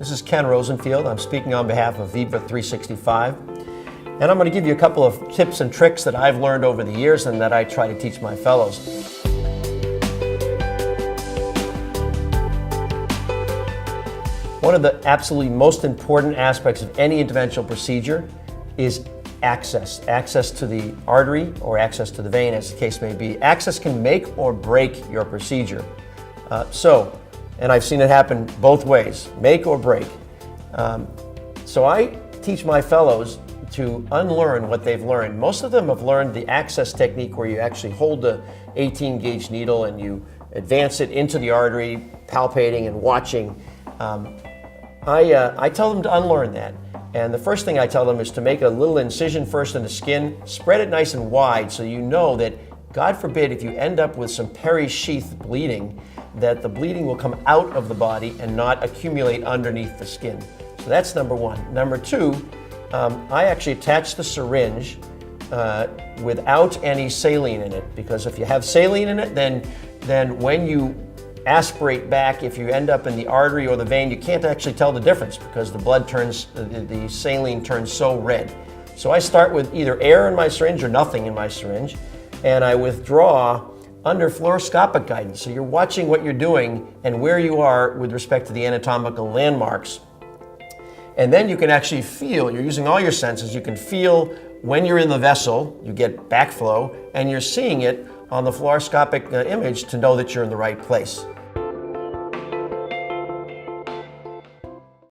This is Ken Rosenfield. I'm speaking on behalf of Viva 365. And I'm going to give you a couple of tips and tricks that I've learned over the years and that I try to teach my fellows. One of the absolutely most important aspects of any interventional procedure is access. Access to the artery or access to the vein, as the case may be. Access can make or break your procedure. And I've seen it happen both ways, make or break. So I teach my fellows to unlearn what they've learned. Most of them have learned the access technique where you actually hold the 18-gauge needle and you advance it into the artery, palpating and watching. I tell them to unlearn that. And the first thing I tell them is to make a little incision first in the skin, spread it nice and wide so you know that, God forbid, if you end up with some perisheath bleeding, that the bleeding will come out of the body and not accumulate underneath the skin. So that's number one. Number two, I actually attach the syringe without any saline in it, because if you have saline in it, then when you aspirate back, if you end up in the artery or the vein, you can't actually tell the difference because the blood turns, the saline turns so red. So I start with either air in my syringe or nothing in my syringe, and I withdraw under fluoroscopic guidance. So you're watching what you're doing and where you are with respect to the anatomical landmarks. And then you can actually feel, you're using all your senses, you can feel when you're in the vessel, you get backflow, and you're seeing it on the fluoroscopic image to know that you're in the right place.